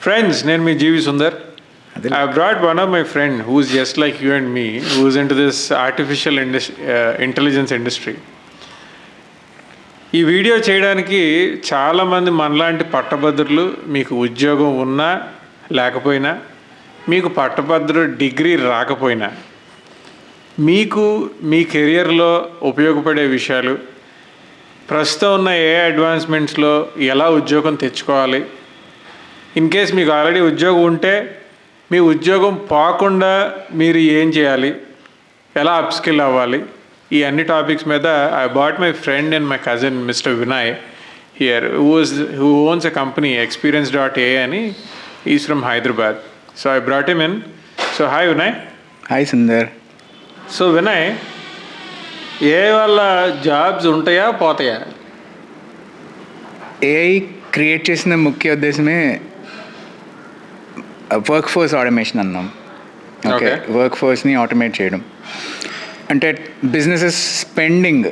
Friends, name me GV Sundar. I brought one of my friend who's just like you and me, who's into this artificial intelligence industry. ఈ video చేయడానికి చాలామంది మనలాంటి పట్టభద్రులు మీకు ఉద్యోగం ఉన్నా లేకపోయినా, మీకు పట్టభద్రు డిగ్రీ రాకపోయినా, మీకు మీ కెరియర్లో ఉపయోగపడే విషయాలు, ప్రస్తుతం ఉన్న అడ్వాన్స్మెంట్స్లో ఎలా ఉద్యోగం తెచ్చుకోవాలి, ఇన్ కేస్ మీకు ఆల్రెడీ ఉద్యోగం ఉంటే మీ ఉద్యోగం పోకుండా మీరు ఏం చేయాలి, ఎలా అప్స్కిల్ అవ్వాలి, ఈ అన్ని టాపిక్స్ మీద I bought my friend and my cousin mister Vinay here who ones a company experience.ai అని. Is from Hyderabad. So I brought him in. So hi Vinay. Hi Sundar. So Vinay, AI వల్ల జాబ్స్ ఉంటాయా పోతాయా? ఏఐ క్రియేట్ చేసిన ముఖ్య ఉద్దేశమే వర్క్ ఫోర్స్ ఆటోమేషన్ అన్నాం. Okay, work ఫోర్స్ని automate చేయడం అంటే businesses spending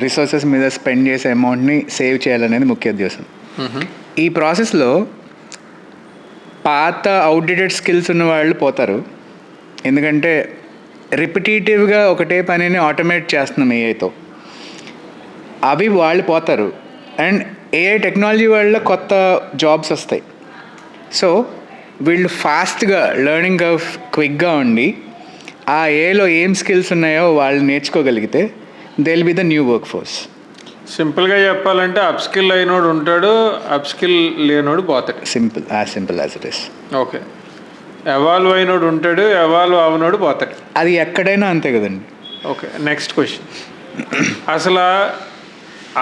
resources మీద స్పెండ్ చేసే అమౌంట్ని సేవ్ చేయాలనేది ముఖ్య ఉద్దేశం. ఈ ప్రాసెస్లో పాత అవుట్డేటెడ్ స్కిల్స్ ఉన్న వాళ్ళు పోతారు, ఎందుకంటే రిపిటేటివ్గా ఒకటే పనిని ఆటోమేట్ చేస్తున్నాం ఏఐతో. అవి వాళ్ళు పోతారు అండ్ ఏఐ టెక్నాలజీ వల్ల కొత్త జాబ్స్ వస్తాయి. సో వీళ్ళు ఫాస్ట్గా లెర్నింగ్ కర్వ్ క్విక్గా ఉండి ఆ ఏలో ఏం స్కిల్స్ ఉన్నాయో వాళ్ళు నేర్చుకోగలిగితే they will be the new work force. సింపుల్గా చెప్పాలంటే అప్స్కిల్ అయినోడు ఉంటాడు, అప్స్కిల్ లేనోడు పోతాడు. Simple as it is. Okay, evolve అయినోడు ఉంటాడు, ఎవాల్వ్ అవనోడు పోతాడు. అది ఎక్కడైనా అంతే కదండి. Okay, next question. అసలు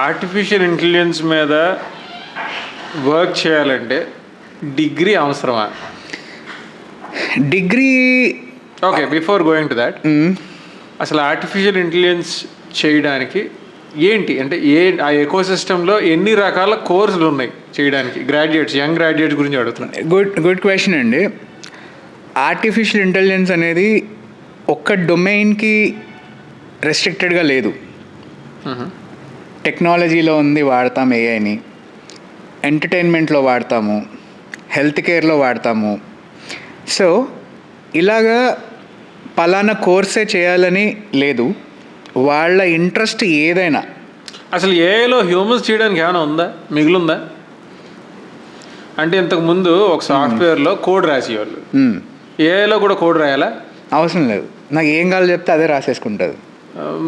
ఆర్టిఫిషియల్ ఇంటెలిజెన్స్ మీద వర్క్ చేయాలంటే డిగ్రీ అవసరమా? Degree okay, before going to that, అసలు ఆర్టిఫిషియల్ ఇంటెలిజెన్స్ చేయడానికి ఏంటి అంటే ఆ ఎకోసిస్టంలో ఎన్ని రకాల కోర్సులు ఉన్నాయి చేయడానికి? యంగ్ గ్రాడ్యుయేట్స్ గురించి అడుగుతున్నాను. గుడ్ క్వశ్చన్ అండి. ఆర్టిఫిషియల్ ఇంటెలిజెన్స్ అనేది ఒక్క డొమైన్కి రెస్ట్రిక్టెడ్గా లేదు. టెక్నాలజీలో ఉంది, వాడతాం ఏఐని, ఎంటర్టైన్మెంట్లో వాడతాము, హెల్త్ కేర్లో వాడతాము. సో ఇలాగా పలానా కోర్సే చేయాలని లేదు, వాళ్ళ ఇంట్రెస్ట్ ఏదైనా. అసలు ఏఐలో హ్యూమన్స్ చేయడానికి ఏమైనా ఉందా, మిగిలిందా? అంటే ఇంతకుముందు ఒక సాఫ్ట్వేర్లో కోడ్ రాసేవాళ్ళు, ఏఐలో కూడా కోడ్ రాయాలా? అవసరం లేదు, నాకు ఏం కావాలో చెప్తే అదే రాసేసుకుంటుంది.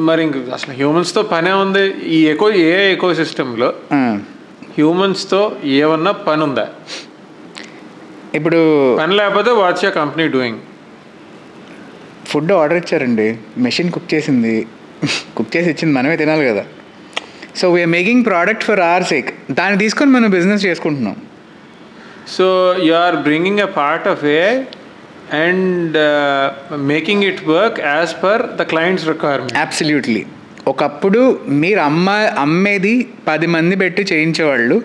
మరి ఇంక అసలు హ్యూమన్స్తో పనే ఉంది? ఈ ఏఐ ఎకో సిస్టంలో హ్యూమన్స్తో ఏమన్నా పని ఉందా? ఇప్పుడు పని లేకపోతే what's your company doing? Food order ఇచ్చారండి, మెషిన్ కుక్ చేసింది, కుక్ చేసి ఇచ్చింది, మనమే తినాలి కదా. So we're making product for our sake, దాన్ని తీసుకొని మనం బిజినెస్ చేసుకుంటున్నాం. So you are bringing a part of AI and making it work as per the clients requirement. Absolutely. ఒకప్పుడు మీరు అమ్మేది 10 మంది పెట్టి చేయించేవాళ్ళు,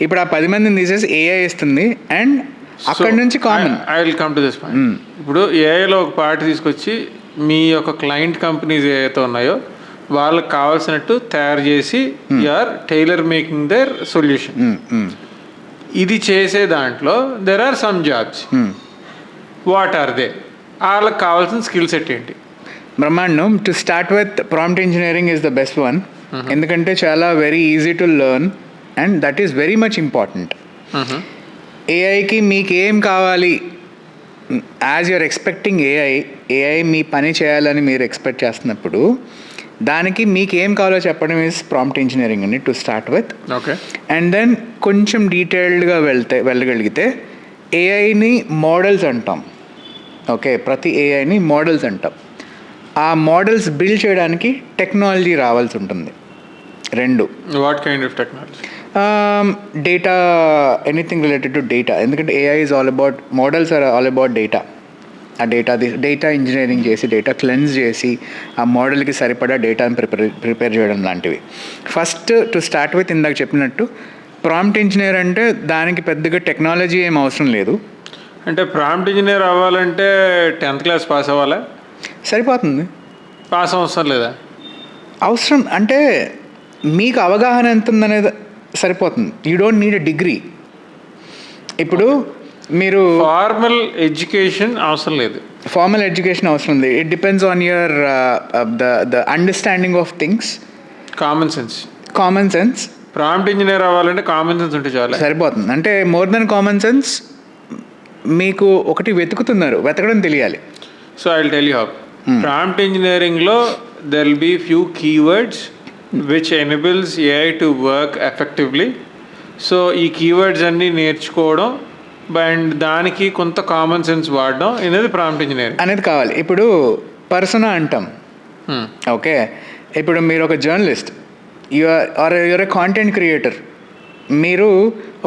ఇప్పుడు ఆ 10 మందిని తీసేసి ఏఐ ఇస్తుంది అండ్ అక్కడ నుంచి common. I will come to this point. ఇప్పుడు ఏఐలో ఒక పార్ట్ తీసుకొచ్చి మీ యొక్క క్లయింట్ కంపెనీస్ ఏవైతే ఉన్నాయో వాళ్ళకి కావాల్సినట్టు తయారు చేసి you are tailor making their solution. ఇది చేసే దాంట్లో there are some jobs. What are they? వాళ్ళకి కావాల్సిన స్కిల్ సెట్ ఏంటి? బ్రహ్మాండం. To start with prompt engineering is the best one. ఎందుకంటే చాలా very easy to learn and that is very much important. ఏఐకి మీకు ఏం కావాలి, యాజ్ యూఆర్ ఎక్స్పెక్టింగ్ ఏఐ మీ పని చేయాలని మీరు ఎక్స్పెక్ట్ చేస్తున్నప్పుడు దానికి మీకు ఏం కావాలో చెప్పడం ఈజ్ ప్రాంప్ట్ ఇంజనీరింగ్ అండి, to start with. Okay, and then కొంచెం డీటెయిల్డ్గా వెళ్ళగలిగితే ఏఐని మోడల్స్ అంటాం. ఓకే, ప్రతి ఏఐని మోడల్స్ అంటాం. ఆ మోడల్స్ బిల్డ్ చేయడానికి టెక్నాలజీ రావాల్సి ఉంటుంది. 2. What kind of technology? Data, anything related to data. ఎందుకంటే AI is all about, models are all about data. ఆ డేటా ఇంజనీరింగ్ చేసి, డేటా క్లెన్స్ చేసి, ఆ మోడల్కి సరిపడా డేటాని ప్రిపేర్ చేయడం లాంటివి. ఫస్ట్ టు స్టార్ట్ విత్, ఇందాక చెప్పినట్టు ప్రాంప్ట్ ఇంజనీర్ అంటే దానికి పెద్దగా టెక్నాలజీ ఏం అవసరం లేదు. అంటే ప్రాంప్ట్ ఇంజనీర్ అవ్వాలంటే 10th క్లాస్ పాస్ అవ్వాలా? సరిపోతుంది. పాస్ అవసరం లేదా? అవసరం అంటే మీకు అవగాహన ఎంత ఉందనేది సరిపోతుంది. You don't need a degree. ఇప్పుడు మీరు ఫార్మల్ ఎడ్యుకేషన్ అవసరం లేదు. ఫార్మల్ ఎడ్యుకేషన్ అవసరం ఉంది. It depends on your the understanding of things. Common sense. Common sense. Prompt engineer అవ్వాలంటే కామన్ సెన్స్ ఉంటే చాలా సరిపోతుంది. అంటే మోర్ దెన్ కామన్ సెన్స్, మీకు ఒకటి వెతకడం తెలియాలి. So I will tell you how. Prompt ఇంజనీరింగ్లో there will be few keywords which enables AI to work effectively. So ఈ కీవర్డ్స్ అన్నీ నేర్చుకోవడం అండ్ దానికి కొంత కామన్ సెన్స్ వాడడం అనేది ప్రాంప్ట్ ఇంజనీరింగ్ అనేది కావాలి. ఇప్పుడు పర్సనా అంటాం. ఓకే, ఇప్పుడు మీరు ఒక journalist, you're a content creator. మీరు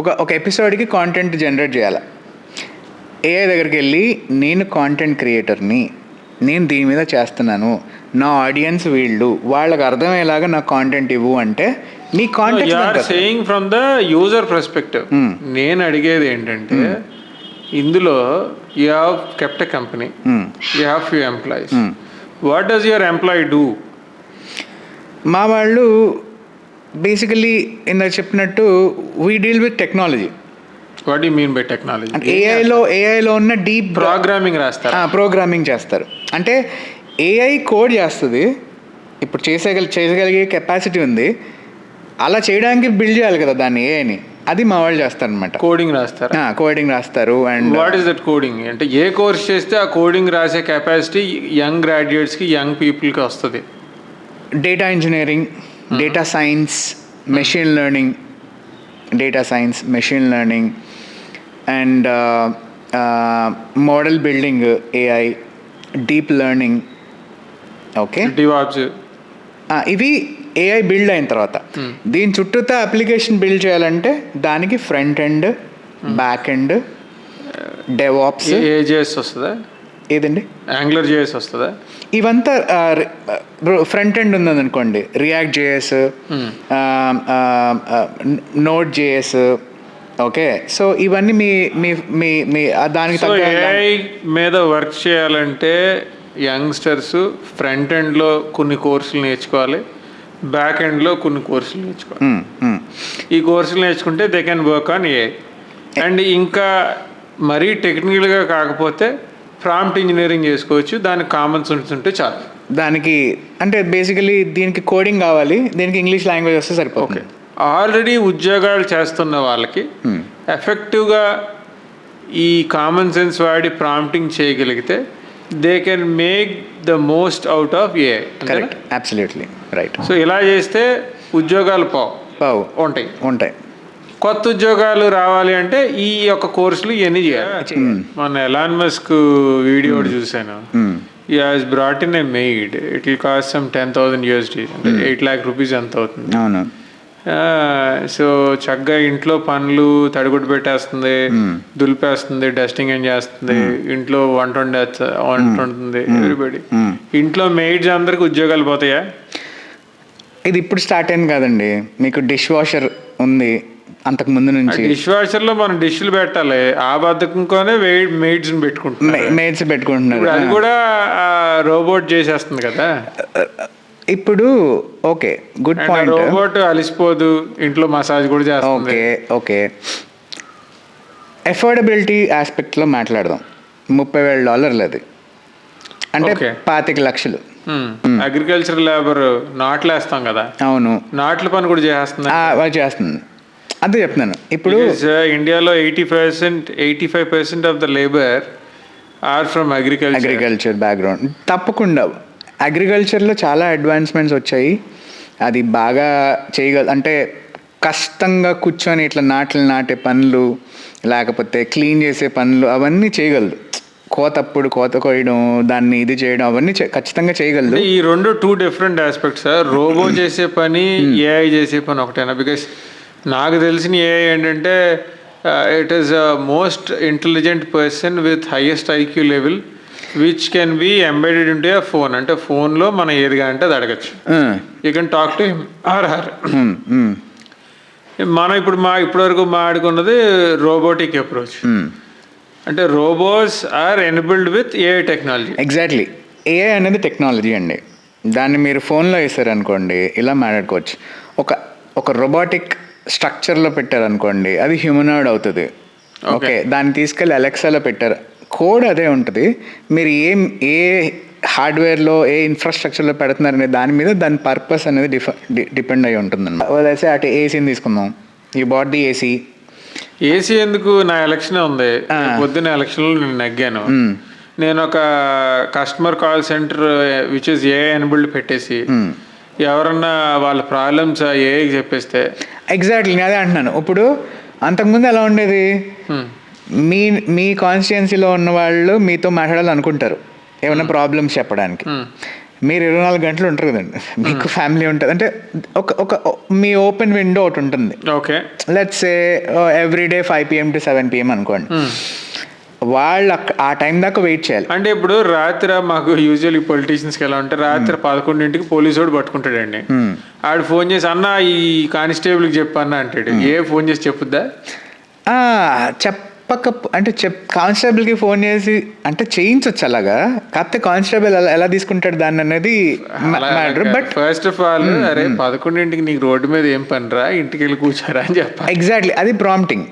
ఒక ఎపిసోడ్కి కాంటెంట్ జనరేట్ చేయాలి. ఏఐ దగ్గరికి వెళ్ళి నేను కాంటెంట్ క్రియేటర్ని, నేను దీని మీద చేస్తున్నాను, నా ఆడియన్స్ వీళ్ళు, వాళ్ళకి అర్థమయ్యేలాగా నాకు కాంటెంట్ ఇవ్వు అంటే మీ content saying from the user perspective. నేను అడిగేది ఏంటంటే ఇందులో you have kept a company, you have few employees. What does your employee do? మా వాళ్ళు బేసికలీ ఇందాక చెప్పినట్టు we deal with technology. What you mean by technology? ఏఐలో ఉన్న డీప్ ప్రోగ్రామింగ్ రాస్తారు. ప్రోగ్రామింగ్ చేస్తారు. అంటే ఏఐ కోడ్ చేస్తుంది. ఇప్పుడు చేయగలిగే కెపాసిటీ ఉంది. అలా చేయడానికి బిల్డ్ చేయాలి కదా దాన్ని, ఏఐని. అది మా వాళ్ళు చేస్తారు అనమాట. కోడింగ్ రాస్తారు. కోడింగ్ రాస్తారు. And what is that coding? అంటే ఏ కోర్స్ చేస్తే ఆ కోడింగ్ రాసే కెపాసిటీ యంగ్ గ్రాడ్యుయేట్స్కి, యంగ్ పీపుల్కి వస్తుంది. Data engineering, data science, machine learning, and model building, AI, deep learning. Okay, DevOps. ఇవి ఏఐ బిల్డ్ అయిన తర్వాత దీని చుట్టూతో అప్లికేషన్ బిల్డ్ చేయాలంటే దానికి front end, back end, DevOps. AJS వస్తుందా? ఏదండి? యాంగులర్ జేఎస్ వస్తుందా? ఇవంతా ఫ్రంట్ ఎండ్ ఉందనుకోండి, react JS, node JS. Okay, so ఇవన్నీ మీ దానికి ఏఐ మీద వర్క్ చేయాలంటే యంగ్స్టర్స్ ఫ్రంట్ ఎండ్లో కొన్ని కోర్సులు నేర్చుకోవాలి, బ్యాక్ ఎండ్లో కొన్ని కోర్సులు నేర్చుకోవాలి. ఈ కోర్సులు నేర్చుకుంటే they can work on AI. And ఇంకా మరీ టెక్నికల్గా కాకపోతే ప్రాంప్ట్ ఇంజనీరింగ్ చేసుకోవచ్చు. దానికి కామన్ సెన్స్ ఉంటే చాలు. దానికి అంటే బేసికలీ దీనికి కోడింగ్ కావాలి, దీనికి ఇంగ్లీష్ లాంగ్వేజ్ వస్తే సరిపోతుంది. ఆల్రెడీ ఉద్యోగాలు చేస్తున్న వాళ్ళకి ఎఫెక్టివ్గా ఈ కామన్ సెన్స్ వాడి ప్రాంప్టింగ్ చేయగలిగితే they can make the most out of AI. Correct, absolutely right. So ఇలా చేస్తే ఉద్యోగాలు ఉంటాయి. కొత్త ఉద్యోగాలు రావాలి అంటే ఈ యొక్క కోర్సులు ఇవన్నీ చేయాలి. మన ఎలాన్ మస్క్ వీడియో చూశాను. he has brought in a maid. It will cost some 10,000 USD, అంటే 8 lakh rupees ఎంత అవుతుంది. అవును. సో చక్కగా ఇంట్లో పనులు తడిగుడ్డు పెట్టేస్తుంది, దులిపేస్తుంది, డస్టింగ్ ఏం చేస్తుంది, ఇంట్లో వంట వండుతుంది. ఎవ్రీబడి ఇంట్లో మెయిడ్స్ అందరికి ఉద్యోగాలు పోతాయా? ఇది ఇప్పుడు స్టార్ట్ అయింది కాదండి. మీకు డిష్ వాషర్ ఉంది అంతకు ముందు నుంచి. డిష్ వాషర్ లో మనం డిష్లు పెట్టాలి, ఆ బద్దకంతోనే మెయిడ్స్ పెట్టుకుంటున్నారు. అది కూడా రోబోట్ చేసేస్తుంది కదా ఇప్పుడు. Okay, good point. రోబోట్ అలిసిపోదు, ఇంట్లో మసాజ్ కూడా చేస్తుంది. ఓకే, ఎఫోర్డబిలిటీ ఆస్పెక్ట్లో మాట్లాడదాం. $30,000 అది అంటే 25 లక్షలు. అగ్రికల్చర్ లేబర్ నాట్లు వేస్తాం కదా, అవును, నాట్ల పని కూడా చేస్తుంది. అదే చెప్తున్నాను. ఇప్పుడు ఇండియాలో 85% of the labour are from agriculture background. తప్పకుండా అగ్రికల్చర్లో చాలా అడ్వాన్స్మెంట్స్ వచ్చాయి. అది బాగా అంటే కష్టంగా కూర్చొని ఇట్లా నాటే పనులు, లేకపోతే క్లీన్ చేసే పనులు, అవన్నీ చేయగలదు. కోత కోయడం, దాన్ని ఇది చేయడం, అవన్నీ ఖచ్చితంగా చేయగలదు. ఈ రెండు 2 డిఫరెంట్ ఆస్పెక్ట్స్. రోబో చేసే పని, ఏఐ చేసే పని ఒకటేనా? బికాస్ నాకు తెలిసిన ఏఐ ఏంటంటే it is most intelligent person with highest IQ level which can be embedded into a phone. అంటే ఫోన్లో మనం ఏదిగా అంటే అది అడగచ్చు. You can talk to him or her. మనం ఇప్పటివరకు మాట్లాడుకున్నది రోబోటిక్ అప్రోచ్. అంటే robots are enabled with AI technology. Exactly. AI అనేది టెక్నాలజీ అండి. దాన్ని మీరు ఫోన్లో వేసారనుకోండి, ఇలా మాట్లాడుకోవచ్చు. ఒక రోబోటిక్ స్ట్రక్చర్లో పెట్టారనుకోండి, అది హ్యూమనాయిడ్ అవుతుంది. ఓకే, దాన్ని తీసుకెళ్ళి అలెక్సాలో పెట్టారు. కోడ్ అదే ఉంటుంది. మీరు ఏ హార్డ్వేర్లో ఏ ఇన్ఫ్రాస్ట్రక్చర్లో పెడుతున్నారనే దాని మీద దాని పర్పస్ అనేది డిపెండ్ అయి ఉంటుందన్నమాట. వదిలేసి అటు ఏసీని తీసుకుందాం. You bought the AC. AC ఎందుకు, నా ఎలక్షన్ ఉంది, పొద్దున్న ఎలక్షన్లో నేను నెగ్గాను. నేను ఒక customer call centre which is AI enabled పెట్టేసి ఎవరన్నా వాళ్ళ ప్రాబ్లమ్స్ ఏఐకి చెప్పేస్తే. ఎగ్జాక్ట్లీ నేను అదే అంటున్నాను. ఇప్పుడు అంతకుముందు ఎలా ఉండేది, మీ కాన్స్టిట్యున్సీలో ఉన్న వాళ్ళు మీతో మాట్లాడాలనుకుంటారు ఏమైనా ప్రాబ్లమ్స్ చెప్పడానికి. మీరు 24 గంటలు ఉంటారు కదండి, మీకు ఫ్యామిలీ ఉంటుంది. అంటే ఒక మీ ఓపెన్ విండో ఒకటి ఉంటుంది. Okay, let's say everyday 5 PM to 7 PM అనుకోండి. వాళ్ళు ఆ టైం దాకా వెయిట్ చేయాలి. అంటే ఇప్పుడు రాత్రి మాకు యూజువల్లీ పొలిటీషియన్స్కి ఎలా ఉంటే రాత్రి 11ంటికి పోలీసు వాడు పట్టుకుంటాడండి. ఆడు ఫోన్ చేసి అన్న ఈ కానిస్టేబుల్కి చెప్పన్న అంటాడు. ఫోన్ చేసి చెప్పుద్దా? అంటే కానిస్టేబుల్కి ఫోన్ చేసి అంటే చేయించవచ్చు అలాగా. కాకపోతే కానిస్టేబుల్ ఎలా తీసుకుంటాడు దాన్ని అనేది matter. But first of all అరే 11ంటికి నీకు రోడ్డు మీద ఏం పనిరా, ఇంటికి వెళ్ళి కూర్చోరా అని చెప్పాలి. ఎగ్జాక్ట్లీ, అది ప్రాంప్టింగ్.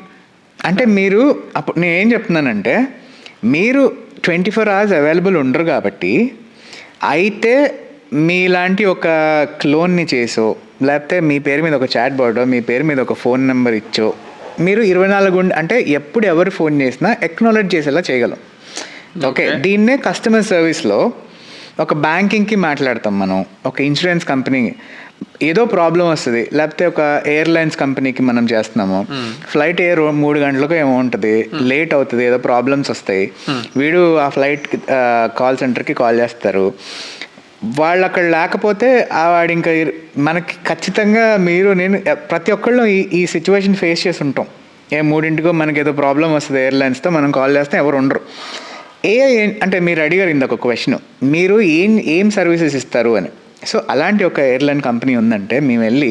అంటే మీరు అప్పుడు నేను ఏం చెప్తున్నానంటే, మీరు 24 hours అవైలబుల్ ఉండరు కాబట్టి, అయితే మీలాంటి ఒక క్లోన్ని చేసో లేకపోతే మీ పేరు మీద ఒక చాట్ బోర్డో మీ పేరు మీద ఒక ఫోన్ నెంబర్ ఇచ్చో మీరు 24 అంటే ఎప్పుడు ఎవరు ఫోన్ చేసినా ఎక్నాలెడ్జ్ చేసేలా చేయగలం. ఓకే, దీన్నే కస్టమర్ సర్వీస్లో ఒక బ్యాంకింగ్కి మాట్లాడతాం మనం, ఒక ఇన్సూరెన్స్ కంపెనీ ఏదో ప్రాబ్లం వస్తుంది, లేకపోతే ఒక ఎయిర్లైన్స్ కంపెనీకి మనం చేస్తున్నాము, ఫ్లైట్ 3 గంటలకు ఏమో ఉంటుంది, లేట్ అవుతుంది, ఏదో ప్రాబ్లమ్స్ వస్తాయి, వీడు ఆ ఫ్లైట్ కాల్ సెంటర్కి కాల్ చేస్తారు. వాళ్ళు అక్కడ లేకపోతే వాడు ఇంకా మనకి ఖచ్చితంగా నేను ప్రతి ఒక్కళ్ళు ఈ సిచ్యువేషన్ ఫేస్ చేసి ఉంటాం. 3ంటికో మనకి ఏదో ప్రాబ్లం వస్తుంది ఎయిర్లైన్స్తో, మనం కాల్ చేస్తే ఎవరు ఉండరు. అంటే మీరు అడిగారు ఇందాక ఒక క్వశ్చన్, మీరు ఏం సర్వీసెస్ ఇస్తారు అని. సో అలాంటి ఒక ఎయిర్లైన్ కంపెనీ ఉందంటే మేము వెళ్ళి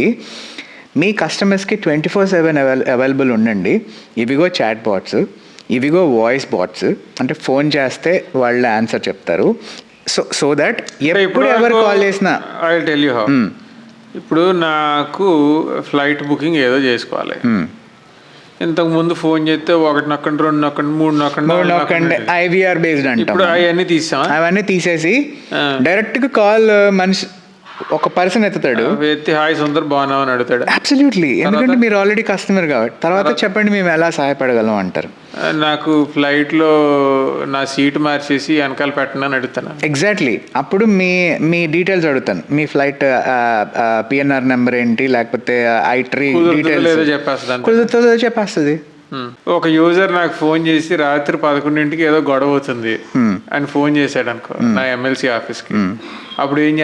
మీ కస్టమర్స్కి 24/7 అవైలబుల్ ఉండండి. ఇవిగో చాట్ బాట్స్, ఇవిగో వాయిస్ బాట్స్, అంటే ఫోన్ చేస్తే వాళ్ళు ఆన్సర్ చెప్తారు. సో దట్ ఎప్పుడు ఎవరు కాల్ చేసినా I will tell you how. ఇప్పుడు నాకు ఫ్లైట్ బుకింగ్ ఏదో చేసుకోవాలి. ఇంతకు ముందు ఫోన్ చేస్తే 1 నొక్కండి, 2 నొక్కండి, 3 నొక్కండి, IVR బేస్డ్ అంటే ఇప్పుడు అవన్నీ తీసేసి డైరెక్ట్గా కాల్ మనిషి ఒక పర్సన్ ఎత్తుతాడు, ఎత్తి హాయ్ సుందర్ బాగున్నావు అని అడుగుతాడు. అబ్సల్యూట్లీ, ఎందుకంటే మీరు ఆల్రెడీ కస్టమర్ కాబట్టి. తర్వాత చెప్పండి మేము ఎలా సహాయపడగలం అంటారు. నాకు ఫ్లైట్లో నా సీట్ మార్చేసి వెనకాల పెట్టండి అని అడుగుతాను. ఎగ్జాక్ట్లీ, అప్పుడు మీ డీటెయిల్స్ అడుగుతాను. మీ ఫ్లైట్ PNR నెంబర్ ఏంటి, లేకపోతే ఐట్రీ డీటెయిల్స్ చెప్పేస్తుంది. ఒక యూజర్ నాకు ఫోన్ చేసి రాత్రి 11ంటికి ఏదో గొడవ అవుతుంది అని ఫోన్ చేశాడు అనుకో నా MLC ఆఫీస్కి. అప్పుడు ఏం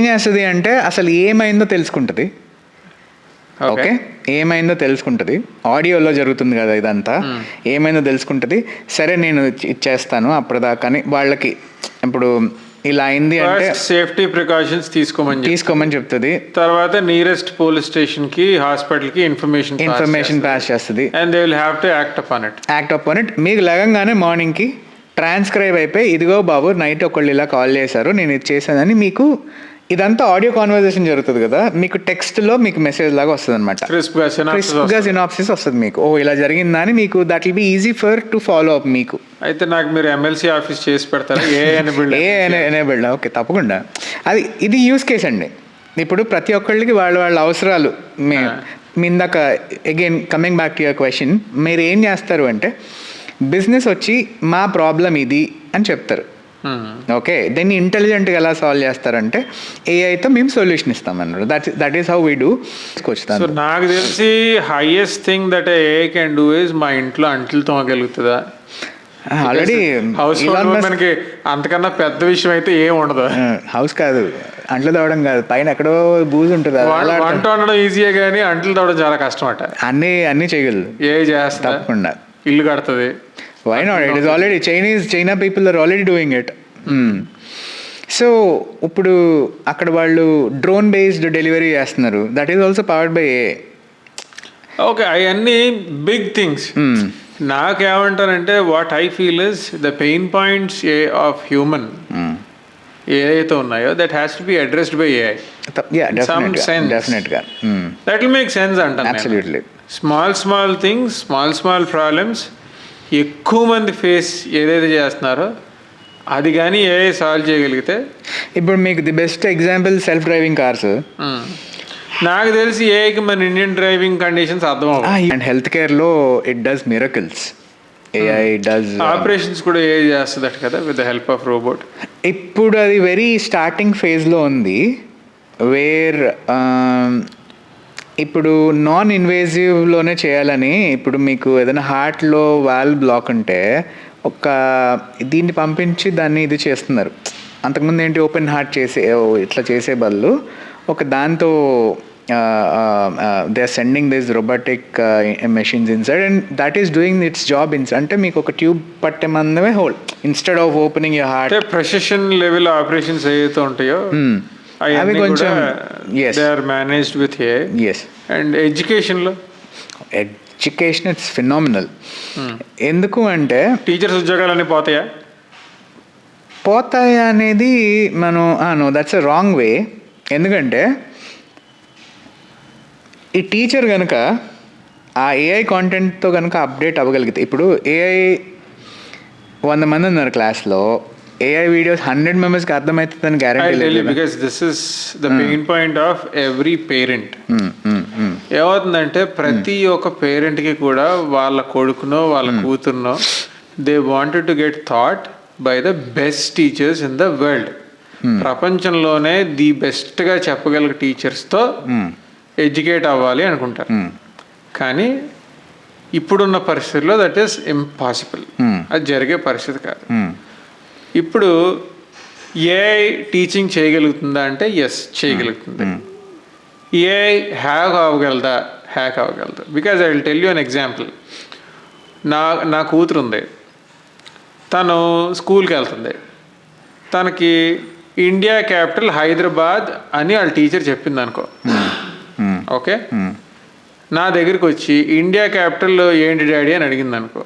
చేస్తుంది అంటే అసలు ఏమైందో తెలుసుకుంటుంది. ఓకే, ఏమైందో తెలుసుకుంటుంది. ఆడియోలో జరుగుతుంది కదా ఇదంతా. ఏమైందో తెలుసుకుంటుంది. సరే నేను ఇచ్చేస్తాను అప్పటిదాకాని వాళ్ళకి. ఇప్పుడు ఇలా అయింది అంటే సేఫ్టీ ప్రికాషన్స్ తీసుకోమని చెప్తుంది. తర్వాత నియరెస్ట్ పోలీస్ స్టేషన్ కి, హాస్పిటల్ కి ఇన్ఫర్మేషన్ పాస్ చేస్తుంది. And they will have to act upon it. మీకు లగంగానే మార్నింగ్ కి ట్రాన్స్క్రైబ్ అయిపోయి, ఇదిగో బాబు నైట్ ఒకళ్ళు ఇలా కాల్ చేశారు, నేను ఇది చేశానని మీకు ఇదంతా ఆడియో కాన్వర్సేషన్ జరుగుతుంది కదా, మీకు టెక్స్ట్లో మీకు మెసేజ్ లాగా వస్తుంది అనమాట. క్రిస్ప్గా సినాప్సిస్ వస్తుంది మీకు. ఇలా జరిగిందా అని మీకు. That will be easy for to follow up మీకు. అయితే నాకు మీరు MLC ఆఫీస్ చేసి పెడతారా? ఎనేబుల్డ్. ఓకే, తప్పకుండా. ఇది యూస్ కేస్ అండి. ఇప్పుడు ప్రతి ఒక్కళ్ళకి వాళ్ళ అవసరాలు. మీ ఇందాక again coming back to your question, మీరు ఏం చేస్తారు అంటే బిజినెస్ వచ్చి మా ప్రాబ్లం ఇది అని చెప్తారు. ఓకే, దీన్ని ఇంటెలిజెంట్గా ఎలా సాల్వ్ చేస్తారంటే ఏఐతో మేము సొల్యూషన్ ఇస్తామన్నారు. That is how we do. So నాకు తెలిసి highest thing that AI can do is మా ఇంట్లో అంట్లు తోమగలుగుతుందా. ఆల్రెడీ హౌస్ మనకి అంతకన్నా పెద్ద విషయం అయితే ఏం ఉండదు. హౌస్ కాదు, అంట్లు తవ్వడం కాదు, పైన ఎక్కడో బూజు ఉంటుంది. వంట వండడం ఈజీయే కానీ అంట్లు తవ్వడం చాలా కష్టం అట. అన్నీ చేయగలదు. ఏ చేస్తా, తప్పకుండా ఇల్లు కడుతుంది. Why not? It is already China people are already doing it. సో ఇప్పుడు అక్కడ వాళ్ళు డ్రోన్ బేస్డ్ డెలివరీ చేస్తున్నారు. That is also powered by AI. Okay, అవన్నీ బిగ్ థింగ్స్. నాకేమంటారంటే what I feel is the pain points of human ఏదైతే ఉన్నాయో that has to be addressed by AI. Definitely. That will make sense అంటాను. Absolutely. Small things, small problems ఎక్కువ మంది face ఏదైతే చేస్తున్నారో అది కానీ ఏఐ సాల్వ్ చేయగలిగితే. ఇప్పుడు మీకు the best example self driving cars. నాకు తెలిసి ఏఐకి మన ఇండియన్ డ్రైవింగ్ కండిషన్స్ అర్థం అవ్వవు. అండ్ హెల్త్ కేర్లో it does miracles. AI does operations కూడా ఏఐ చేస్తుందట కదా with the help of robot. ఇప్పుడు అది వెరీ స్టార్టింగ్ ఫేజ్లో ఉంది. వేర్ ఇప్పుడు నాన్ ఇన్వేజివ్లోనే చేయాలని, ఇప్పుడు మీకు ఏదైనా హార్ట్లో వాల్వ్ బ్లాక్ ఉంటే దీన్ని పంపించి దాన్ని ఇది చేస్తున్నారు. అంతకుముందు ఏంటి, ఓపెన్ హార్ట్ ఇట్లా చేసే బదులు దాంతో they are sending this robotic machines inside and that is doing its job అంటే మీకు ఒక ట్యూబ్ పట్టే మందమే hole instead of opening your heart. Precision level operations ఏవైతే ఉంటాయో అవి కొంచెం they are managed with AI. And education it's phenomenal. ఎందుకు అంటే టీచర్స్ ఉద్యోగాలన్నీ పోతాయా అనేది మనం no that's a wrong way. ఎందుకంటే ఈ టీచర్ కనుక ఆ ఏఐ కాంటెంట్తో కనుక అప్డేట్ అవ్వగలిగితే, ఇప్పుడు ఏఐ 100 మంది ఉన్నారు క్లాస్లో, ఏఐ వీడియోస్ 100 మెంబర్స్కి అర్థమవుతుందని గ్యారెంటీ లేదు. Because this is the pain point of every parent. ఏమవుతుందంటే ప్రతి ఒక్క పేరెంట్కి కూడా వాళ్ళ కొడుకునో వాళ్ళ కూతురునో they wanted to get taught by the best teachers in the world. ప్రపంచంలోనే ది బెస్ట్గా చెప్పగలిగే టీచర్స్తో ఎడ్యుకేట్ అవ్వాలి అనుకుంటారు. కానీ ఇప్పుడున్న పరిస్థితుల్లో దట్ ఈస్ ఇంపాసిబుల్. అది జరిగే పరిస్థితి కాదు. ఇప్పుడు ఏఐ టీచింగ్ చేయగలుగుతుందా అంటే ఎస్, చేయగలుగుతుంది. ఏఐ హ్యాక్ అవ్వగలదా? హ్యాక్ అవ్వగలదు. Because I will tell you an example. నా కూతురు ఉంది, తను స్కూల్కి వెళ్తుంది. తనకి ఇండియా క్యాపిటల్ హైదరాబాద్ అని వాళ్ళ టీచర్ చెప్పింది అనుకో, ఓకే, నా దగ్గరికి వచ్చి ఇండియా క్యాపిటల్ ఏంటి డాడీ అని అడిగింది అనుకో,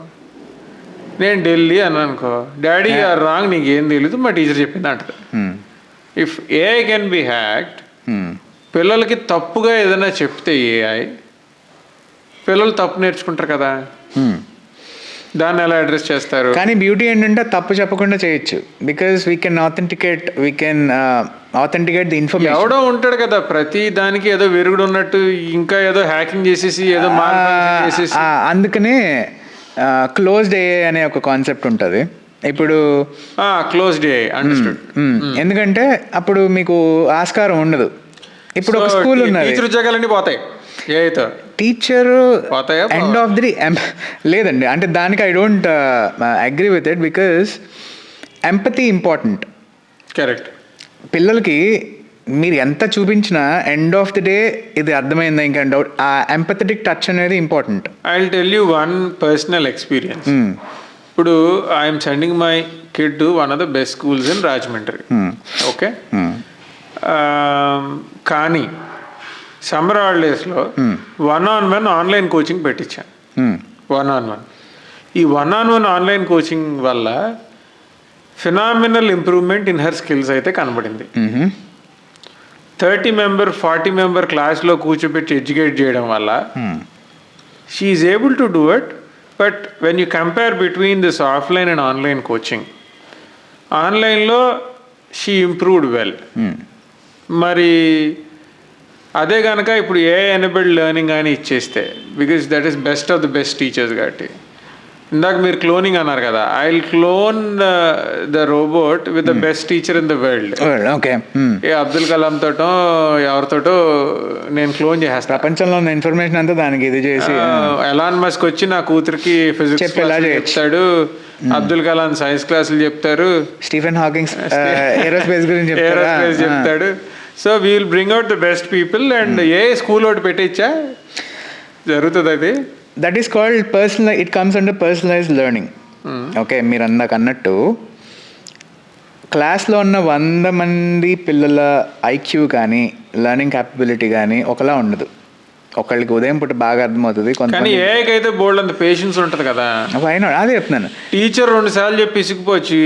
నేను ఢిల్లీ అని అనుకో, డాడీ ఆర్ రాంగ్, నీకు ఏం తెలీదు, మా టీచర్ చెప్పింది అంటది. If AI can be hacked, పిల్లలకి తప్పుగా ఏదైనా చెప్తే ఏఐ, పిల్లలు తప్పు నేర్చుకుంటారు కదా, దాన్ని ఎలా అడ్రస్ చేస్తారు? కానీ బ్యూటీ ఏంటంటే తప్పు చెప్పకుండా చేయొచ్చు. Because we can authenticate the information. ఎవడో ఉంటాడు కదా ప్రతి దానికి ఏదో వెరుగుడు ఉన్నట్టు, ఇంకా ఏదో హ్యాకింగ్ చేసేసి ఏదో చేసేసి. అందుకనే క్లోజ్డ్ ఏఐ అనే ఒక కాన్సెప్ట్ ఉంటుంది. ఇప్పుడు క్లోజ్డ్ ఏఐ అండర్స్టూడ్. ఎందుకంటే అప్పుడు మీకు ఆస్కారం ఉండదు. ఇప్పుడు ఒక స్కూల్ ఉన్నది, టీచర్ ఉద్యోగాలన్నీ పోతాయి. టీచర్ ఎండ్ ఆఫ్ ది లేదండి, అంటే దానికి I don't agree with it. Because empathy important. Correct. పిల్లలకి మీరు ఎంత చూపించినా ఎండ్ ఆఫ్ ది డే ఇది అర్థమైందా ఇంకా డౌట్, ఆ ఎంపథెటిక్ టచ్ అనేది important. I will tell you one personal experience. ఇప్పుడు I'm sending my kid to one of the best schools in Rajahmundry, okay. కానీ సమ్మర్ హాలిడేస్లో 1-on-1 ఆన్లైన్ కోచింగ్ పెట్టించాను. 1-on-1. ఈ 1-on-1 ఆన్లైన్ కోచింగ్ వల్ల phenomenal improvement in her skills అయితే కనబడింది. 30 member 40 member క్లాస్లో కూర్చోబెట్టి ఎడ్యుకేట్ చేయడం వల్ల she is able to do it. But when you compare between this offline and online coaching, ఆన్లైన్లో షీ ఇంప్రూవ్డ్ వెల్. మరి అదే కనుక ఇప్పుడు ఏఐ ఎనేబుల్డ్ లెర్నింగ్ అని ఇచ్చేస్తే, because that is best of the best teachers. కాబట్టి ఇందాక మీరు క్లోనింగ్ అన్నారు కదా, I will clone the robot with the best teacher in the world. Okay, ఏ అబ్దుల్ కలాం తోటో ఎవరితోటో నేను క్లోన్ చేసేస్తాను. ప్రపంచంలో ఉన్న ఇన్ఫర్మేషన్ అంతా దానికి ఇది చేసి, ఎలాన్ మస్క్ వచ్చి నా కూతురికి ఫిజిక్స్ చెప్తాడు, అబ్దుల్ కలాం సైన్స్ క్లాసులు చెప్తారు, స్టీఫెన్ హాకింగ్ ఏరోస్పేస్ గురించి చెప్తాడు. So we will bring out the best people. And a school ఒకటి పెట్టించా జరుగుతుంది అది. That is called it comes under personalised learning. Okay, మీరు అందాక అన్నట్టు క్లాస్లో ఉన్న 100 మంది పిల్లల ఐక్యూ కానీ లెర్నింగ్ క్యాపబిలిటీ కానీ ఒకలా ఉండదు. ఒకళ్ళకి ఉదయం పూట బాగా అర్థమవుతుంది, కానీ ఏకైతే బోల్డ్ అంత పేషెన్స్ ఉంటుంది కదా. అయినా అదే చెప్తున్నాను, టీచర్ 2 సార్లు చెప్పి ఇసుకుపోవచ్చు.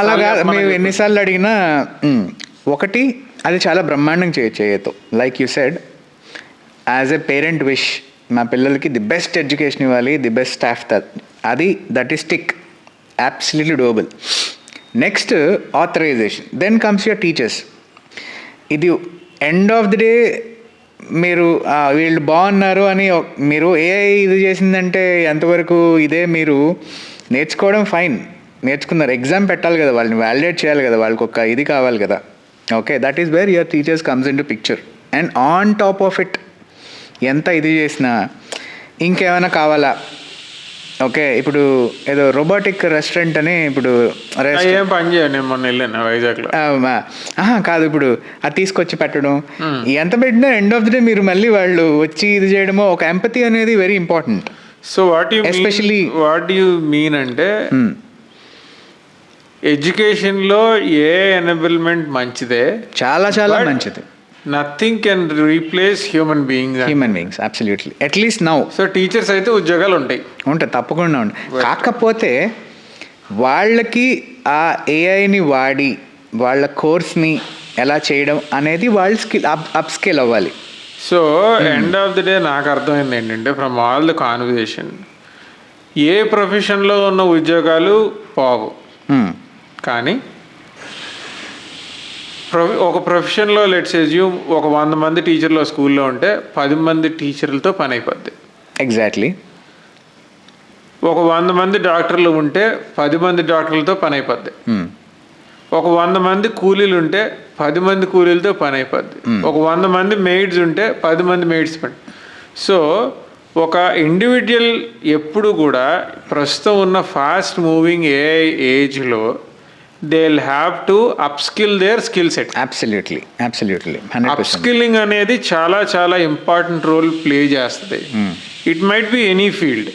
అలాగా మీరు ఎన్నిసార్లు అడిగినా ఒకటి అది చాలా బ్రహ్మాండంగా చేయొచ్చు. Like you said, as a parent wish మా పిల్లలకి ది బెస్ట్ ఎడ్యుకేషన్ ఇవ్వాలి, the best staff, that is tick, absolutely doable. Next authorisation, then comes your teachers. ఇది ఎండ్ ఆఫ్ ది డే మీరు వీళ్ళు బాగున్నారు అని మీరు ఏఐ ఇది చేసిందంటే ఎంతవరకు ఇదే మీరు నేర్చుకోవడం ఫైన్, నేర్చుకున్నారు, ఎగ్జామ్ పెట్టాలి కదా, వాళ్ళని వ్యాలిడేట్ చేయాలి కదా, వాళ్ళకి ఒక ఇది కావాలి కదా. Okay, that is where your teachers comes in to picture. And on top of it ఎంత ఇది చేసినా ఇంకేమైనా కావాలా? ఓకే, ఇప్పుడు ఏదో రోబోటిక్ రెస్టారెంట్ అని ఇప్పుడు ఏం పని చేయండి, నేను మొన్న వెళ్ళాను వైజాగ్లో. కాదు, ఇప్పుడు అది తీసుకొచ్చి పెట్టడం, ఎంత పెట్టినా ఎండ్ ఆఫ్ ది డే మీరు మళ్ళీ వాళ్ళు వచ్చి ఇది చేయడమో, ఒక ఎంపతి అనేది very important. So especially what you mean అంటే ఎడ్యుకేషన్లో ఏ ఎనేబుల్మెంట్ మంచిదే, చాలా చాలా మంచిది. Nothing can replace human beings, absolutely, at least now. So teachers అయితే ఉద్యోగాలు ఉంటాయి, తప్పకుండా ఉంటాయి. కాకపోతే వాళ్ళకి ఆ ఏఐని వాడి వాళ్ళ కోర్స్ని ఎలా చేయడం అనేది వాళ్ళ స్కిల్ అప్ స్కిల్ అవ్వాలి. So end of the day నాకు అర్థమైంది ఏంటంటే ఫ్రమ్ ఆల్ ద కాన్వర్జేషన్, ఏ ప్రొఫెషన్లో ఉన్న ఉద్యోగాలు పోవు, కానీ ఒక ప్రొఫెషన్లో లెట్స్ అజ్యూమ్ ఒక 100 మంది టీచర్లు స్కూల్లో ఉంటే 10 మంది టీచర్లతో పని అయిపోద్ది. ఎగ్జాక్ట్లీ. ఒక 100 మంది డాక్టర్లు ఉంటే 10 మంది డాక్టర్లతో పని అయిపోద్ది. ఒక 100 మంది కూలీలు ఉంటే 10 మంది కూలీలతో పని అయిపోద్ది. ఒక 100 మంది మెయిడ్స్ ఉంటే 10 మంది మెయిడ్స్ పని. సో ఒక ఇండివిజువల్ ఎప్పుడు కూడా ప్రస్తుతం ఉన్న ఫాస్ట్ మూవింగ్ ఏఐ ఏజ్లో they'll have to upskill their skill set. Absolutely 100%. Upskilling అనేది చాలా చాలా ఇంపార్టెంట్ రోల్ ప్లే చేస్తుంది. It might be any field,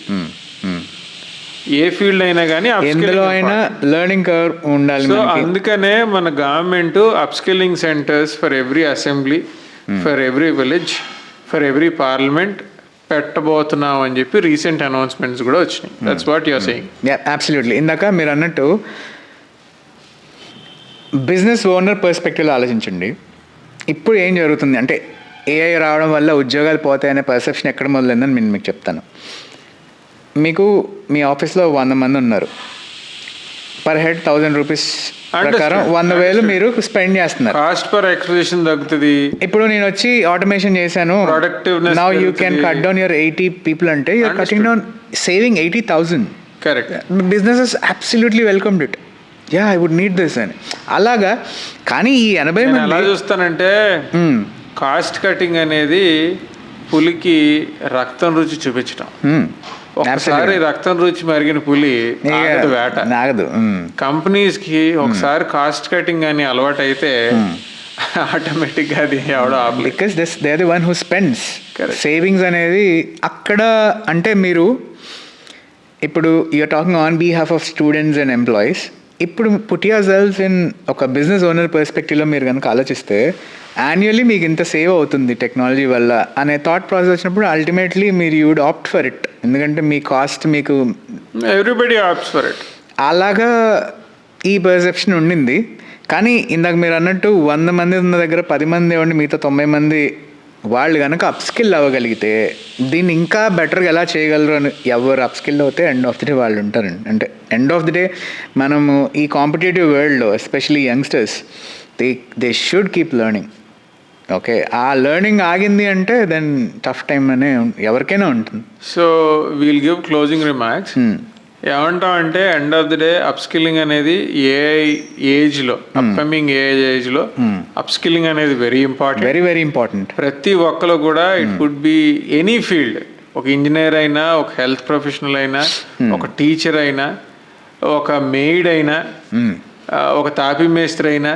A field అయినా కానీ ఎందులో అయినా లెర్నింగ్ కర్వ్ ఉండాలి. సో అందుకనే మన government upskilling centres for every assembly, for every village, for every parliament పెట్టబోతున్నాం అని చెప్పి రీసెంట్ అనౌన్స్మెంట్స్ కూడా వచ్చినాయి. That's what your saying. Absolutely. ఇందాక మీరు అన్నట్టు బిజినెస్ ఓనర్ పర్స్పెక్టివ్లో ఆలోచించండి. ఇప్పుడు ఏం జరుగుతుంది అంటే ఏఐ రావడం వల్ల ఉద్యోగాలు పోతాయనే పర్సెప్షన్ ఎక్కడ మొదలైందని నేను మీకు చెప్తాను. మీకు మీ ఆఫీస్లో 100 మంది ఉన్నారు, పర్ హెడ్ 1000 రూపీస్ ప్రకారం 100,000 మీరు స్పెండ్ చేస్తున్నారు. కాస్ట్ పర్ అక్విజిషన్ తగ్గుతుంది. ఇప్పుడు నేను వచ్చి ఆటోమేషన్ చేశాను, now you can cut down your 80 people అంటే you're cutting down, saving 80,000. Correct. Businesses absolutely welcomed it. I would need this అని. అలాగా. కానీ ఈ 80 మంది ఎలా చూస్తానంటే కాస్ట్ కటింగ్ అనేది పులికి రక్తం రుచి చూపించడం. ఒకసారి రక్తం రుచి మరిగిన పులి నాగదు. కంపెనీస్కి ఒకసారి కాస్ట్ కటింగ్ అని అలవాటు అయితే ఆటోమేటిక్గా అది ఎవడో because they are the one who spends. Savings అనేది అక్కడ అంటే మీరు ఇప్పుడు you're talking on behalf of students and employees. ఇప్పుడు పుట్ యువర్ సెల్ఫ్ ఇన్ ఒక బిజినెస్ ఓనర్ పర్స్పెక్టివ్లో మీరు కనుక ఆలోచిస్తే యాన్యువల్లీ మీకు ఇంత సేవ్ అవుతుంది టెక్నాలజీ వల్ల అనే థాట్ ప్రాసెస్ వచ్చినప్పుడు అల్టిమేట్లీ మీరు you would opt for it. ఎందుకంటే మీ కాస్ట్ మీకు ఎవ్రీబడి ఆప్ట్స్ ఫర్ ఇట్. అలాగా ఈ పర్సెప్షన్ ఉండింది. కానీ ఇందాక మీరు అన్నట్టు 100 మంది ఉన్న దగ్గర 10 మంది ఇవ్వండి, మిగతా 90 మంది వాళ్ళు కనుక అప్స్కిల్ అవ్వగలిగితే దీన్ని ఇంకా బెటర్గా ఎలా చేయగలరు అని ఎవరు అప్స్కిల్ అవుతే ఎండ్ ఆఫ్ ది డే వాళ్ళు ఉంటారండి. అంటే ఎండ్ ఆఫ్ ది డే మనము ఈ కాంపిటేటివ్ వరల్డ్లో especially youngsters they should keep learning. Okay, ఆ లెర్నింగ్ ఆగింది అంటే దెన్ టఫ్ టైం అనే ఎవరికైనా ఉంటుంది. So we'll give closing remarks. ఏమంటాం అంటే end of the day upskilling అనేది ఏజ్లో అప్కమింగ్ ఏజ్లో అప్స్కిల్లింగ్ అనేది వెరీ ఇంపార్టెంట్. ప్రతి ఒక్కరు కూడా it could be any field, ఒక ఇంజనీర్ అయినా, ఒక హెల్త్ ప్రొఫెషనల్ అయినా, ఒక టీచర్ అయినా, ఒక మెయిడ్ అయినా, ఒక తాపీ మేస్త్రి అయినా,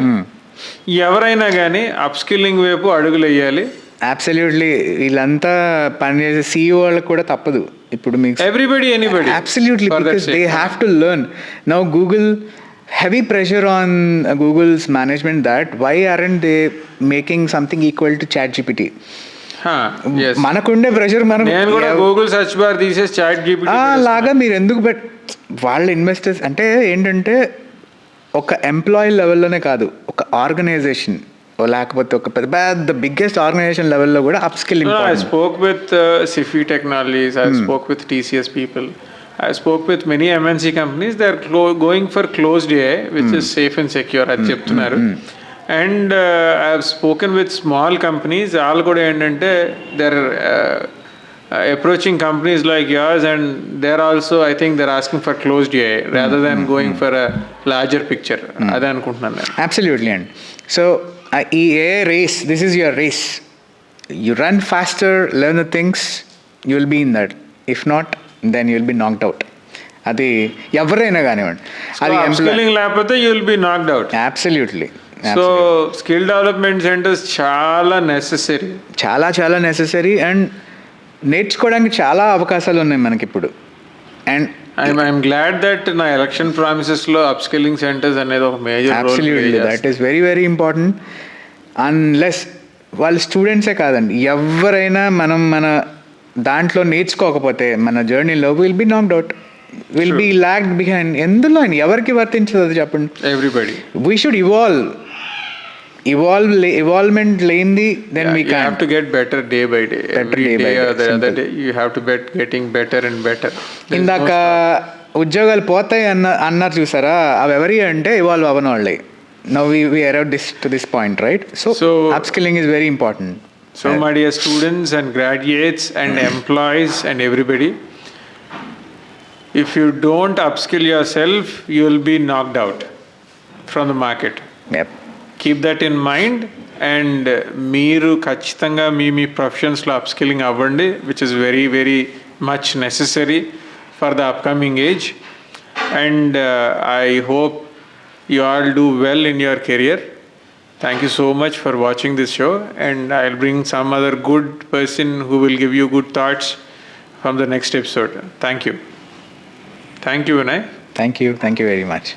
ఎవరైనా కానీ అప్స్కిల్లింగ్ వైపు అడుగులు వేయాలి. అబ్సల్యూట్లీ. వీళ్ళంతా పనిచేసే CEO వాళ్ళకి కూడా తప్పదు. ఇప్పుడు మీకు anybody absolutely, because they have to learn. Now Google heavy pressure on Google's management that why aren't they making something equal to ChatGPT? మనకుండే ప్రెషర్ నేను కూడా గూగుల్ సెర్చ్ బార్ తీసేసి ChatGPT లాగా మీరు ఎందుకు వాళ్ళ ఇన్వెస్టర్స్ అంటే ఏంటంటే ఒక ఎంప్లాయీ లెవెల్లోనే కాదు, ఒక ఆర్గనైజేషన్ లేకపోతే ఒక పెద్ద పెద్ద బిగ్గెస్ట్ ఆర్గనైజేషన్ లెవెల్లో కూడా up skilling. No, I spoke with Sifi Technologies, I spoke with TCS people, I spoke with many MNC companies. They are going for closed AI, which is safe and secure. అది చెప్తున్నారు. And I have spoken with small companies. వాళ్ళు కూడా ఏంటంటే they're approaching companies like yours, and they're also, I think they're asking for closed AI rather than going for a larger picture. అదే అనుకుంటున్నాను నేను. Absolutely అండి. సో ఈ AI race, this is your race. You run faster, learn the things, you will be in that. If not, then you will be knocked out. అది ఎవరైనా కానివ్వండి. అది స్కిల్లింగ్ లేకపోతే you will be knocked out. Absolutely. So skill development centres చాలా necessary, చాలా చాలా necessary. And నేర్చుకోవడానికి చాలా అవకాశాలు ఉన్నాయి మనకి ఇప్పుడు. అండ్ ఐఎమ్ గ్లాడ్ దట్ నా ఎలక్షన్ ప్రామిసెస్లో అప్ స్కిల్లింగ్ సెంటర్స్ అనేది ఒక major role. Absolutely, that is very very important. Unless వాళ్ళు స్టూడెంట్సే కాదండి, ఎవరైనా మనం మన దాంట్లో నేర్చుకోకపోతే మన జర్నీలో will be knocked out, will be logged behind. ఎందులో ఎవరికి వర్తించదు అది చెప్పండి. ఎవ్రీబడి వీ షుడ్ ఇవాల్వ్మెంట్ లేనిది then we have to get better day by day. Every day or the other day you have to getting better and better. ఇందాక ఉద్యోగాలు పోతాయి అన్నారు చూసారా, అవి ఎవరి అంటే ఇవాల్వ్ అవ్వని వాళ్ళే. Now we arrived to this point, right? So upskilling is very important. So my dear students and graduates and employees and everybody, if you don't upskill yourself, you will be knocked out from the market. Yep. Keep that in mind, and మీరు ఖచ్చితంగా మీ ప్రొఫెషన్స్లో upskilling అవ్వండి, which is very very much necessary for the upcoming age. And I hope you all do well in your career. Thank you so much for watching this show, and I'll bring some other good person who will give you good thoughts from the next episode. Thank you. Thank you, Vinay. Thank you very much.